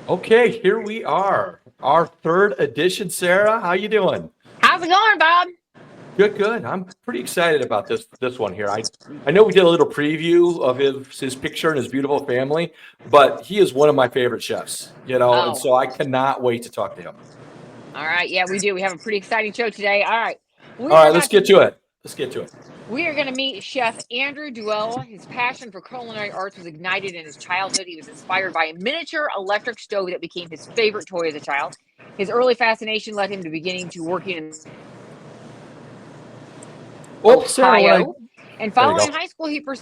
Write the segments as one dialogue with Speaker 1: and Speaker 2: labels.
Speaker 1: Okay, here we are. Our third edition, Sarah. How you doing?
Speaker 2: How's it going, Bob?
Speaker 1: Good, good. I'm pretty excited about this one here. I know we did a little preview of his picture and his beautiful family, but he is one of my favorite chefs, and
Speaker 2: Oh,
Speaker 1: so I cannot wait to talk to him.
Speaker 2: all right. Yeah, we do. We have a pretty exciting show today. All right. We
Speaker 1: All
Speaker 2: are
Speaker 1: right, let's
Speaker 2: about to
Speaker 1: get to it. Let's get to it.
Speaker 2: we are going to meet Chef Andrew Deuel. His passion for culinary arts was ignited in his childhood. He was inspired by a miniature electric stove that became his favorite toy as a child. His early fascination led him to beginning to working in
Speaker 1: Oh, Sarah,
Speaker 2: Ohio. And
Speaker 1: there we
Speaker 2: following
Speaker 1: go.
Speaker 2: high school, he
Speaker 1: Huh.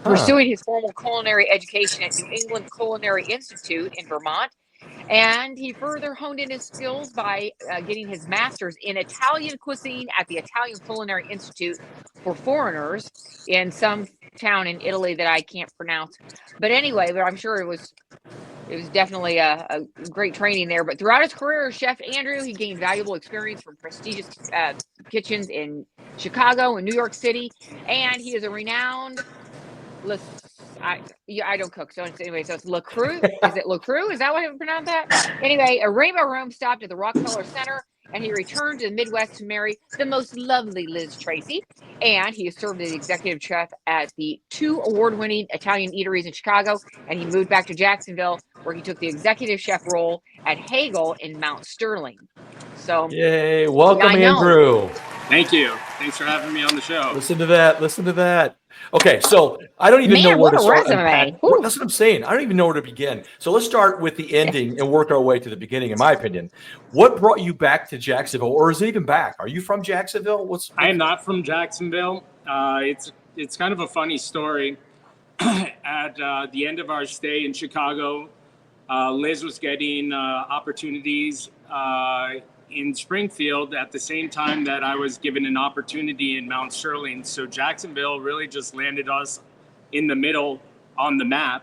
Speaker 2: pursuing his formal culinary education at New England Culinary Institute in Vermont. And he further honed in his skills by getting his master's in Italian cuisine at the Italian Culinary Institute for Foreigners in some town in Italy that I can't pronounce. But anyway, but I'm sure it was definitely a great training there. But throughout his career as Chef Andrew, he gained valuable experience from prestigious kitchens in Chicago and New York City, and he is a renowned I don't cook, so anyway, so it's LaCrue. Is it LaCrue? Is that what I would pronounce that? Anyway, a Rainbow Room stopped at the Rockefeller Center, and he returned to the Midwest to marry the most lovely Liz Tracy. And he has served as executive chef at the 2 award-winning Italian eateries in Chicago, and he moved back to Jacksonville, where he took the executive chef role at Hagel in Mount Sterling. So,
Speaker 1: Yay! Welcome,
Speaker 2: I know.
Speaker 1: Andrew.
Speaker 3: Thank you. Thanks for having me on the show.
Speaker 1: Listen to that. Listen to that. Okay, so I don't even know
Speaker 2: Man,
Speaker 1: where
Speaker 2: what
Speaker 1: to
Speaker 2: a
Speaker 1: start.
Speaker 2: resume.
Speaker 1: That's what I'm saying. I don't even know where to begin. So let's start with the ending and work our way to the beginning, in my opinion. What brought you back to Jacksonville, or is it even back? Are you from Jacksonville?
Speaker 3: I am not from Jacksonville. It's kind of a funny story. At the end of our stay in Chicago, Liz was getting opportunities in Springfield at the same time that I was given an opportunity in Mount Sterling. So Jacksonville really just landed us in the middle on the map.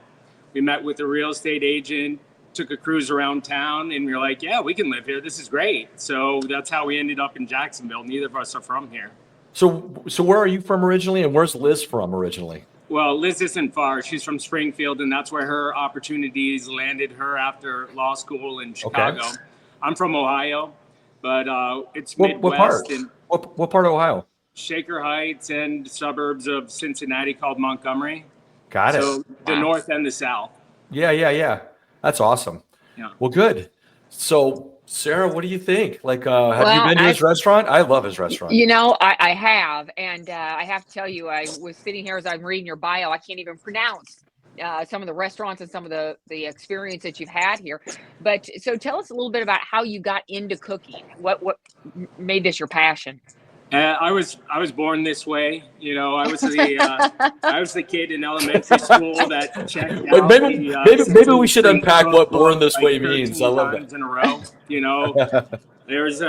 Speaker 3: We met with a real estate agent, took a cruise around town, and we were like, yeah, we can live here. This is great. So that's how we ended up in Jacksonville. Neither of us are from here.
Speaker 1: So where are you from originally, and where's Liz from originally?
Speaker 3: Well, Liz isn't far. She's from Springfield, and that's where her opportunities landed her after law school in Chicago.
Speaker 1: Okay.
Speaker 3: I'm from Ohio, but it's
Speaker 1: What
Speaker 3: Midwest
Speaker 1: part?
Speaker 3: and
Speaker 1: What part of Ohio?
Speaker 3: Shaker Heights and suburbs of Cincinnati called Montgomery.
Speaker 1: Got it.
Speaker 3: So the north and the south.
Speaker 1: Yeah. That's awesome.
Speaker 3: Yeah.
Speaker 1: Well, good. So, Sarah, what do you think? Like, have you
Speaker 2: Well,
Speaker 1: been to his restaurant? I love his restaurant.
Speaker 2: You know, I have, and I have to tell you, I was sitting here as I'm reading your bio. I can't even pronounce some of the restaurants and some of the experience that you've had here. But so tell us a little bit about how you got into cooking. What made this your passion?
Speaker 3: I was born this way. You know, I was the kid in elementary school that checked
Speaker 1: But
Speaker 3: out.
Speaker 1: maybe we should unpack what "born this way" means. I love
Speaker 3: that.
Speaker 1: that.
Speaker 3: In a row, you know, there's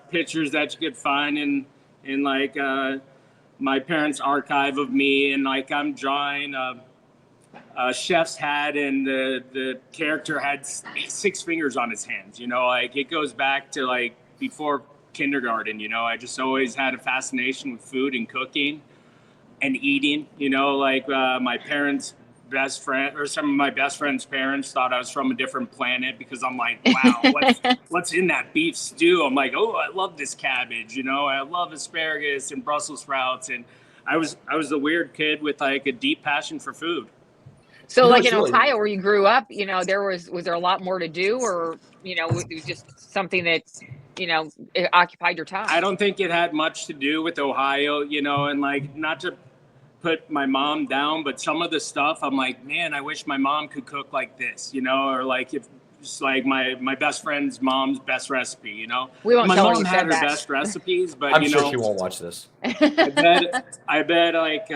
Speaker 3: pictures that you could find in like my parents' archive of me, and like I'm drawing a chef's hat, and the character had 6 fingers on his hands. You know, like it goes back to like before kindergarten. You know, I just always had a fascination with food and cooking and eating. You know, like my parents' best friend, or some of my best friends' parents, thought I was from a different planet because I'm like, wow, what's in that beef stew? I'm like, oh, I love this cabbage. You know, I love asparagus and Brussels sprouts, and I was the weird kid with like a deep passion for food.
Speaker 2: So, like in Ohio, where you grew up, you know, was there a lot more to do, or you know, it was just something that, you know, it occupied your time?
Speaker 3: I don't think it had much to do with Ohio, you know, and like not to put my mom down, but some of the stuff I'm like, man, I wish my mom could cook like this, you know, or like if it's like my best friend's mom's best recipe, you know.
Speaker 2: We won't
Speaker 3: my
Speaker 2: tell her
Speaker 3: mom
Speaker 2: you
Speaker 3: had
Speaker 2: said
Speaker 3: her
Speaker 2: that.
Speaker 3: best recipes, but
Speaker 1: I'm
Speaker 3: you
Speaker 1: sure
Speaker 3: know,
Speaker 1: she won't watch this.
Speaker 3: I bet like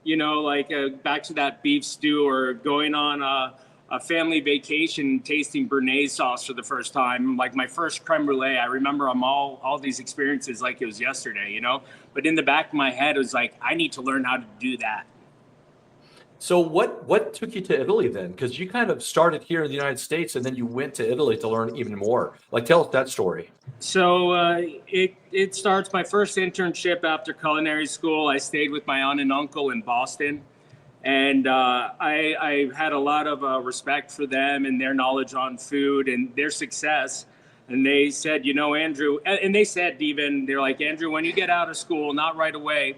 Speaker 3: you know, like back to that beef stew, or going on a family vacation tasting Béarnaise sauce for the first time, like my first creme brulee. I remember all these experiences like it was yesterday, but in the back of my head, it was like, I need to learn how to do that.
Speaker 1: So what took you to Italy then? Because you kind of started here in the United States and then you went to Italy to learn even more. Like, tell us that story.
Speaker 3: So it starts my first internship after culinary school. I stayed with my aunt and uncle in Boston. And I had a lot of respect for them and their knowledge on food and their success. And they said, Andrew, and they said they're like, Andrew, when you get out of school, not right away,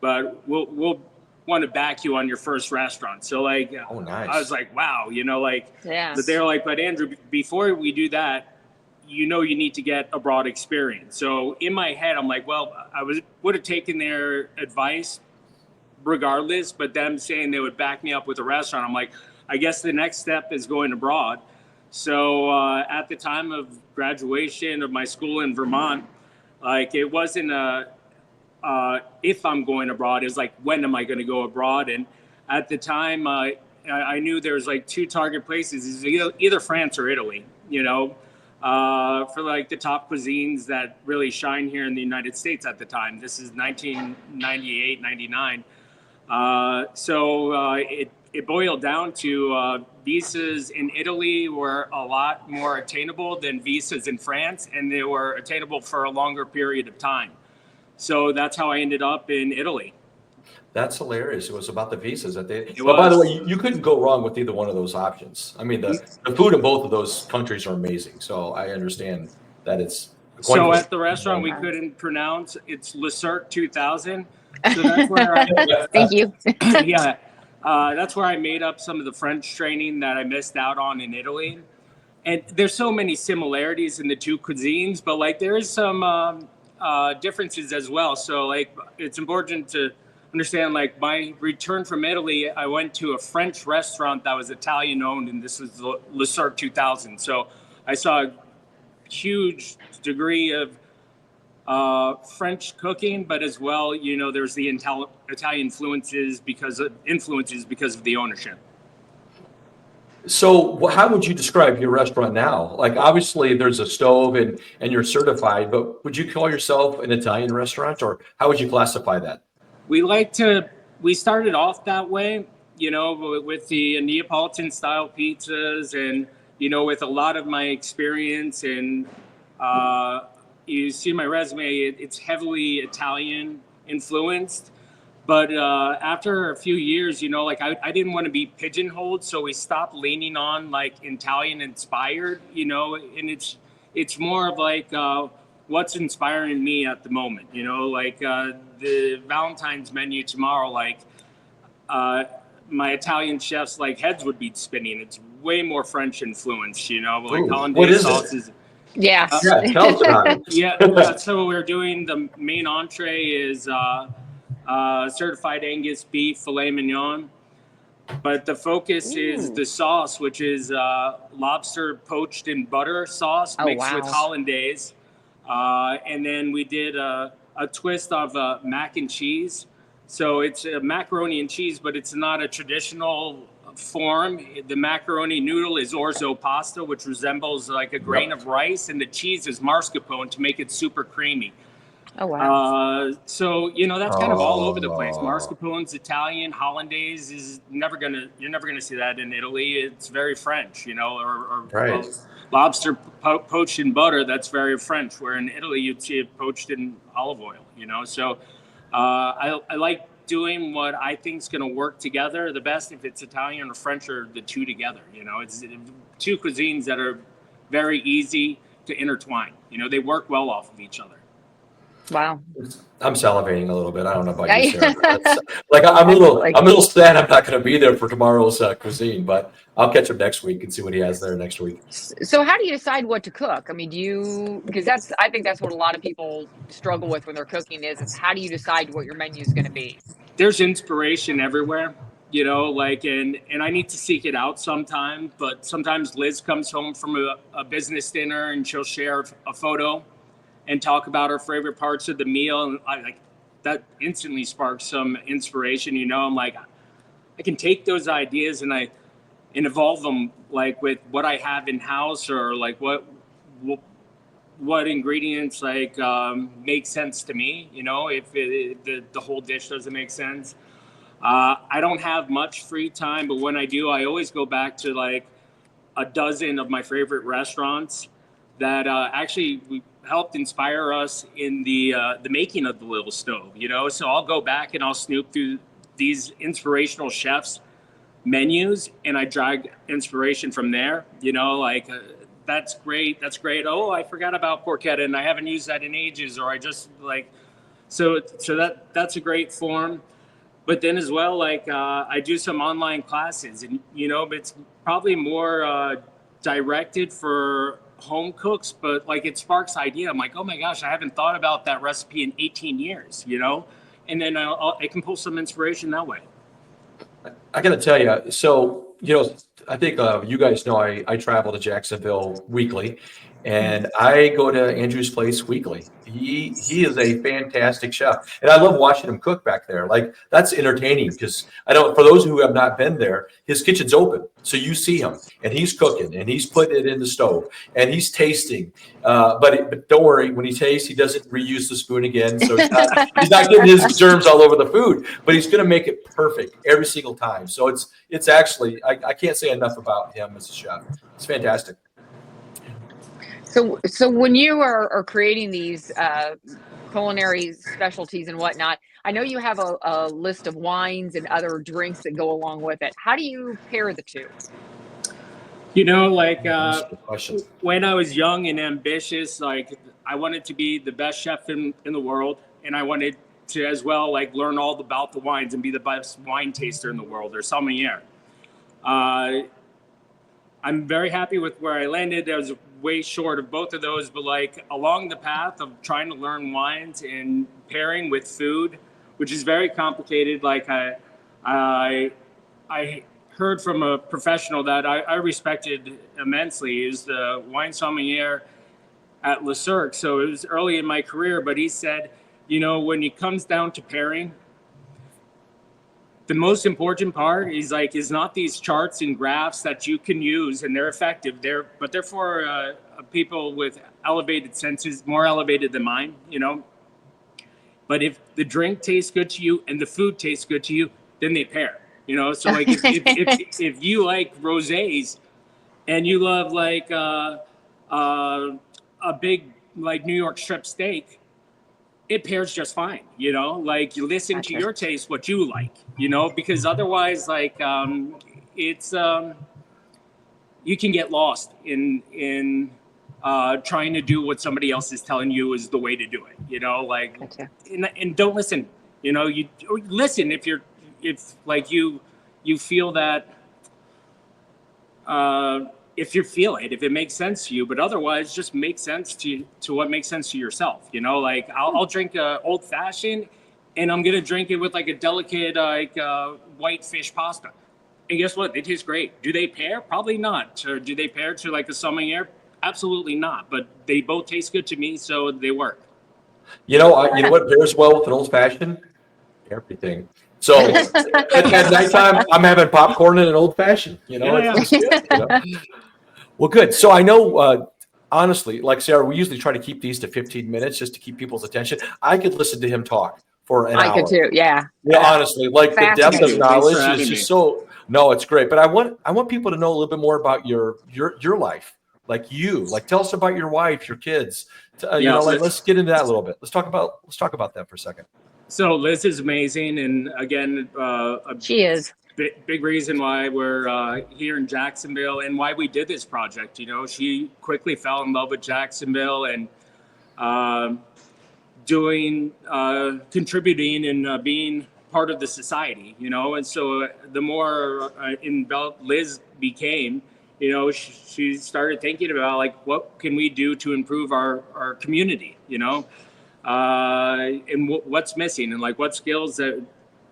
Speaker 3: but we'll want to back you on your first restaurant. So like,
Speaker 1: oh, nice.
Speaker 3: I was like, wow,
Speaker 2: yeah.
Speaker 3: But they're like, but Andrew, before we do that, you need to get a broad experience. So in my head, I'm like, well, would have taken their advice regardless, but them saying they would back me up with a restaurant, I'm like, I guess the next step is going abroad. So at the time of graduation of my school in Vermont, like it wasn't if I'm going abroad, it was like, when am I going to go abroad? And at the time, I knew there was like two target places, either France or Italy, for like the top cuisines that really shine here in the United States at the time. This is 1998, 99. So it boiled down to visas in Italy were a lot more attainable than visas in France, and they were attainable for a longer period of time. So that's how I ended up in Italy.
Speaker 1: That's hilarious. It was about the visas that they. But by the way, you couldn't go wrong with either one of those options. I mean, the food in both of those countries are amazing. So I understand that it's.
Speaker 3: So at the restaurant we couldn't pronounce, it's Le Cirque 2000. So that's where
Speaker 2: Thank you.
Speaker 3: Yeah, that's where I made up some of the French training that I missed out on in Italy. And there's so many similarities in the two cuisines, but like there is some differences as well. So like it's important to understand, like my return from Italy, I went to a French restaurant that was Italian owned, and this was Le Cirque 2000. So I saw a huge degree of French cooking, but as well, there's the Italian influences because of the ownership.
Speaker 1: So how would you describe your restaurant now? Like, obviously there's a stove and you're certified, but would you call yourself an Italian restaurant, or how would you classify that?
Speaker 3: We started off that way, with the Neapolitan style pizzas and, with a lot of my experience and, you see my resume, it's heavily Italian influenced. But after a few years, I didn't want to be pigeonholed. So we stopped leaning on like Italian inspired, and it's more of like what's inspiring me at the moment, like the Valentine's menu tomorrow, like my Italian chefs, like heads would be spinning. It's way more French influenced, like hollandaise sauces.
Speaker 2: Yeah.
Speaker 1: Tell us about it.
Speaker 3: Yeah. So we're doing the main entree is certified Angus beef filet mignon, but the focus is the sauce, which is lobster poached in butter sauce mixed with hollandaise, and then we did a twist of mac and cheese. So it's a macaroni and cheese, but it's not a traditional form. The macaroni noodle is orzo pasta, which resembles like a grain of rice, and the cheese is mascarpone to make it super creamy.
Speaker 2: Oh wow!
Speaker 3: So that's kind of all over the place. Mascarpone's Italian, hollandaise is you're never gonna see that in Italy. It's very French, or
Speaker 1: right.
Speaker 3: Lobster poached in butter. That's very French. Where in Italy you'd see it poached in olive oil. So I like doing what I think is going to work together the best. If it's Italian or French, or the two together, it's two cuisines that are very easy to intertwine. They work well off of each other.
Speaker 2: Wow.
Speaker 1: I'm salivating a little bit. I don't know about you, Sarah. Like I'm a little sad I'm not going to be there for tomorrow's cuisine, but I'll catch him next week and see what he has there next week.
Speaker 2: So how do you decide what to cook? I mean, because I think that's what a lot of people struggle with when they're cooking is how do you decide what your menu is going to be?
Speaker 3: There's inspiration everywhere, and I need to seek it out sometimes, but sometimes Liz comes home from a business dinner and she'll share a photo and talk about her favorite parts of the meal. And that instantly sparks some inspiration, I'm like, I can take those ideas and and evolve them like with what I have in house, or like what ingredients like make sense to me, you know, if the whole dish doesn't make sense. I don't have much free time, but when I do, I always go back to like a dozen of my favorite restaurants that actually helped inspire us in the making of the little stove, you know. So I'll go back and I'll snoop through these inspirational chefs menus, and I drag inspiration from there, you know, like that's great, oh, I forgot about porchetta and I haven't used that in ages, or I just like, so that's a great form. But then as well, like I do some online classes, and you know, it's probably more directed for home cooks, but like it sparks idea. I'm like, oh my gosh, I haven't thought about that recipe in 18 years, you know, and then I can pull some inspiration that way.
Speaker 1: I got to tell you, so, you know, I think you guys know I travel to Jacksonville weekly, and I go to Andrew's place weekly. He is a fantastic chef, and I love watching him cook back there. Like, that's entertaining, because I don't, for those who have not been there, his kitchen's open, so you see him, and he's cooking, and he's putting it in the stove, and he's tasting. But don't worry, when he tastes, he doesn't reuse the spoon again, so he's not getting his germs all over the food. But he's going to make it perfect every single time. So it's actually, I can't say enough about him as a chef. It's fantastic.
Speaker 2: So when you are creating these culinary specialties and whatnot, I know you have a list of wines and other drinks that go along with it. How do you pair the two?
Speaker 3: You know, like
Speaker 1: Question.
Speaker 3: when I was young and ambitious, like I wanted to be the best chef in the world, and I wanted to as well like learn all about the wines and be the best wine taster in the world, or sommelier. I'm very happy with where I landed. I was way short of both of those, but like along the path of trying to learn wines and pairing with food, which is very complicated. Like I heard from a professional that I respected immensely, is the wine sommelier at Cirque. So it was early in my career, but he said, you know, when it comes down to pairing, the most important part is not these charts and graphs that you can use, and they're effective. They're for people with elevated senses, more elevated than mine, you know. But if the drink tastes good to you and the food tastes good to you, then they pair, you know. So like if you like rosés and you love like a big like New York strip steak, it pairs just fine, you know. Like you listen to your taste, what you like, you know, because otherwise, like it's you can get lost in trying to do what somebody else is telling you is the way to do it, you know. Like and don't listen, you know. You listen if like you feel that if you feel it, if it makes sense to you, but otherwise just make sense to what makes sense to yourself, you know. Like I'll drink a old fashioned, and I'm gonna drink it with like a delicate like white fish pasta, and guess what? They taste great. Do they pair? Probably not. Or do they pair to like a sommelier? Absolutely not. But they both taste good to me, so they work.
Speaker 1: You know, you know what pairs well with an old fashioned? Everything. So at nighttime, I'm having popcorn and an old fashioned. You know, it's good, you know? Well, good. So I know, honestly, like Sarah, we usually try to keep these to 15 minutes just to keep people's attention. I could listen to him talk for an hour.
Speaker 2: I could too. Yeah.
Speaker 1: Yeah, honestly, like the depth of knowledge is just so. No, it's great. But I want people to know a little bit more about your life, like you. Like, tell us about your wife, your kids. You know, like let's get into that a little bit. Let's talk about that for a second.
Speaker 3: So Liz is amazing, and again,
Speaker 2: she is.
Speaker 3: Big reason why we're here in Jacksonville and why we did this project. You know, she quickly fell in love with Jacksonville and contributing and being part of the society, you know. And so the more involved Liz became, you know, she started thinking about like, what can we do to improve our community, you know, and what's missing, and like what skills that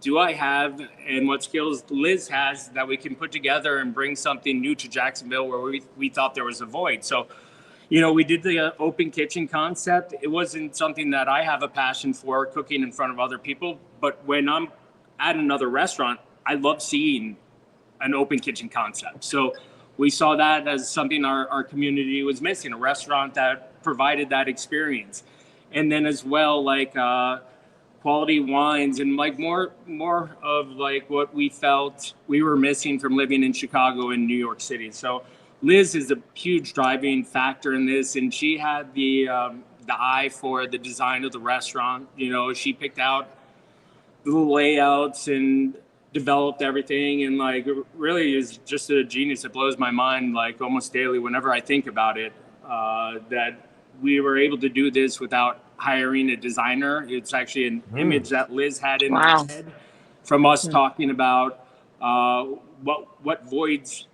Speaker 3: do I have and what skills Liz has that we can put together and bring something new to Jacksonville where we thought there was a void. So, you know, we did the open kitchen concept. It wasn't something that I have a passion for, cooking in front of other people. But when I'm at another restaurant, I love seeing an open kitchen concept. So we saw that as something our community was missing, a restaurant that provided that experience. And then as well, like quality wines and like more of like what we felt we were missing from living in Chicago and New York City. So Liz is a huge driving factor in this, and she had the eye for the design of the restaurant. You know, she picked out the layouts and developed everything, and like really is just a genius. It blows my mind like almost daily whenever I think about it, that we were able to do this without hiring a designer. It's actually an image that Liz had in her head from us talking about what voids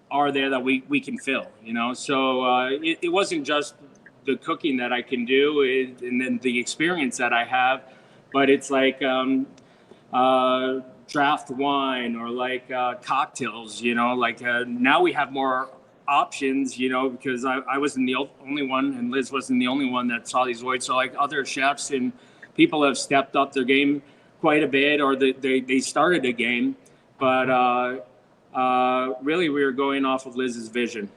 Speaker 3: are there that we can fill, you know? So it wasn't just the cooking that I can do and then the experience that I have, but it's like draft wine or like cocktails, you know, like now we have more options, you know, because I wasn't the only one and Liz wasn't the only one that saw these voids. So like other chefs and people have stepped up their game quite a bit, or they started a game, but really we were going off of Liz's vision.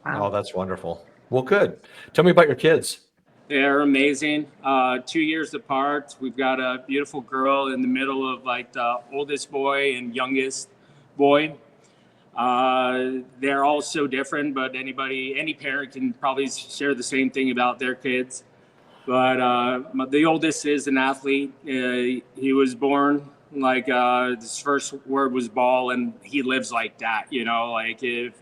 Speaker 1: Wow. Oh, that's wonderful. Well, good. Tell me about your kids.
Speaker 3: They're amazing. 2 years apart. We've got a beautiful girl in the middle of like the oldest boy and youngest boy. They're all so different, but any parent can probably share the same thing about their kids. But the oldest is an athlete. He was born like his first word was ball, and he lives like that. You know, like if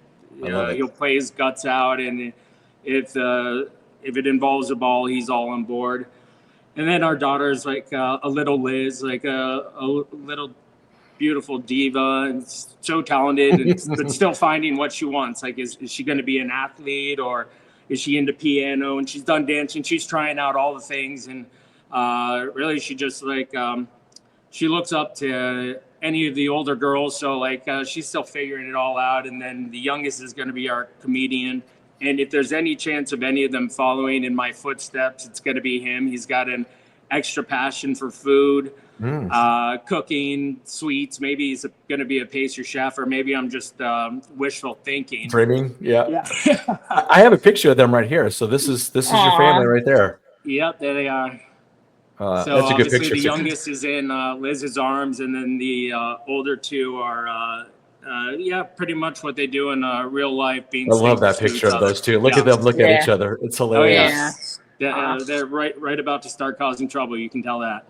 Speaker 3: he'll play his guts out, and if it involves a ball, he's all on board. And then our daughter's like a little Liz, like a little beautiful diva, and so talented, but still finding what she wants. Like, is she going to be an athlete, or is she into piano? And she's done dancing. She's trying out all the things. And really, she just like, she looks up to any of the older girls. So like, she's still figuring it all out. And then the youngest is going to be our comedian. And if there's any chance of any of them following in my footsteps, it's going to be him. He's got an extra passion for food, cooking, sweets. Maybe he's going to be a pastry chef, or maybe I'm just wishful thinking.
Speaker 1: Dreaming, yeah. I have a picture of them right here. So this is your family right there.
Speaker 3: Yep, there they are. So
Speaker 1: that's a good picture.
Speaker 3: The youngest is in Liz's arms, and then the older two are. Pretty much what they do in real life. I love
Speaker 1: that picture of those two. Look at them look at each other. It's hilarious.
Speaker 3: They're right about to start causing trouble. You can tell that.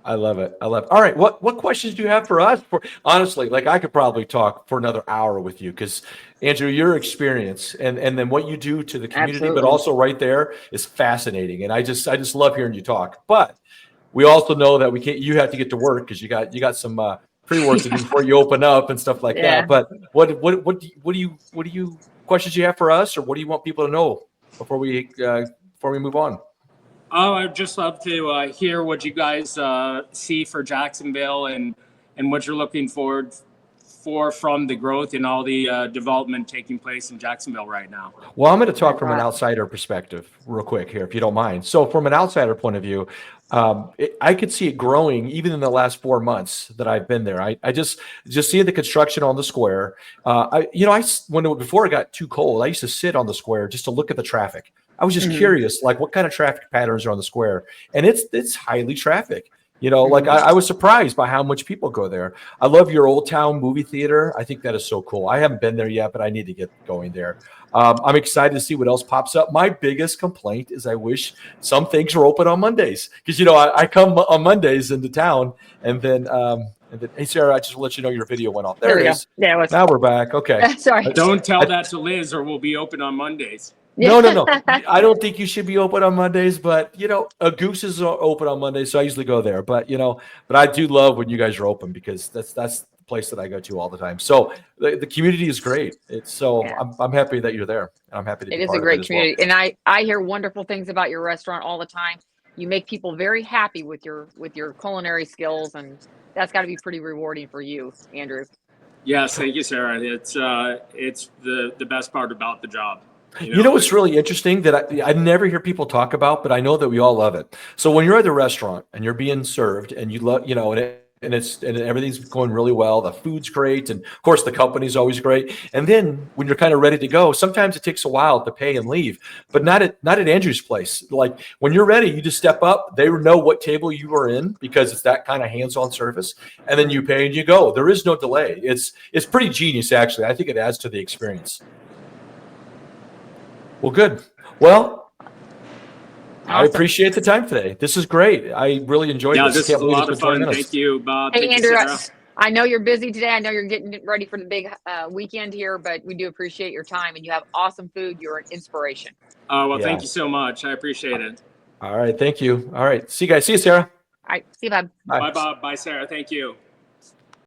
Speaker 1: I love it. All right. What questions do you have for us? Honestly, like I could probably talk for another hour with you, because Andrew, your experience and then what you do to the community, but also right there is fascinating. And I just love hearing you talk. But we also know that you have to get to work, because you got some pre-work to do before you open up and stuff like that. But what do you questions you have for us, or what do you want people to know before we move on?
Speaker 3: Oh, I'd just love to hear what you guys see for Jacksonville and what you're looking forward for from the growth and all the development taking place in Jacksonville right now.
Speaker 1: Well, I'm going to talk from an outsider perspective real quick here, if you don't mind. So from an outsider point of view, I could see it growing even in the last 4 months that I've been there. I just seeing the construction on the square. Before it got too cold, I used to sit on the square just to look at the traffic. I was just curious, like what kind of traffic patterns are on the square, and it's highly traffic. You know, like I was surprised by how much people go there. I love your Old Town movie theater. I think that is so cool. I haven't been there yet, but I need to get going there. I'm excited to see what else pops up. My biggest complaint is I wish some things were open on Mondays, because, you know, I come on Mondays into town, and then hey, Sarah, I just want to let you know your video went off. There it is.
Speaker 2: Yeah,
Speaker 1: now we're back. Okay.
Speaker 2: Sorry.
Speaker 3: Don't tell that to Liz, or we'll be open on Mondays.
Speaker 1: No. I don't think you should be open on Mondays, but, you know, a Goose is open on Mondays, so I usually go there. But, you know, I do love when you guys are open, because that's the place that I go to all the time. So the community is great. It's so I'm happy that you're there. I'm happy to be
Speaker 2: It is a great community. Well. And I hear wonderful things about your restaurant all the time. You make people very happy with your culinary skills, and that's got to be pretty rewarding for you, Andrew.
Speaker 3: Yes, thank you, Sarah. It's the best part about the job.
Speaker 1: You know what's really interesting that I never hear people talk about, but I know that we all love it. So when you're at the restaurant and you're being served, and you love, you know, and and everything's going really well. The food's great, and of course the company's always great. And then when you're kind of ready to go, sometimes it takes a while to pay and leave, but not at Andrew's place. Like when you're ready, you just step up. They know what table you are in because it's that kind of hands-on service, and then you pay and you go. There is no delay. It's pretty genius, actually. I think it adds to the experience. Well, good. Well, I
Speaker 2: Awesome.
Speaker 1: appreciate the time today. This is great. I really enjoyed
Speaker 3: Yeah,
Speaker 1: this.
Speaker 3: this is
Speaker 1: Can't
Speaker 3: a
Speaker 1: believe
Speaker 3: lot
Speaker 1: it's
Speaker 3: of
Speaker 1: been 20
Speaker 3: fun.
Speaker 1: minutes.
Speaker 3: Thank you, Bob.
Speaker 2: Hey,
Speaker 3: Thank
Speaker 2: Andrew,
Speaker 3: you, Sarah.
Speaker 2: I know you're busy today. I know you're getting ready for the big weekend here, but we do appreciate your time, and you have awesome food. You're an inspiration.
Speaker 3: Oh, well,
Speaker 1: Yeah.
Speaker 3: thank you so much. I appreciate it.
Speaker 1: All right. Thank you. All right. See you guys. See you, Sarah.
Speaker 2: All right. See you, Bob.
Speaker 1: Bye.
Speaker 3: Bye, Bob. Bye, Sarah. Thank you.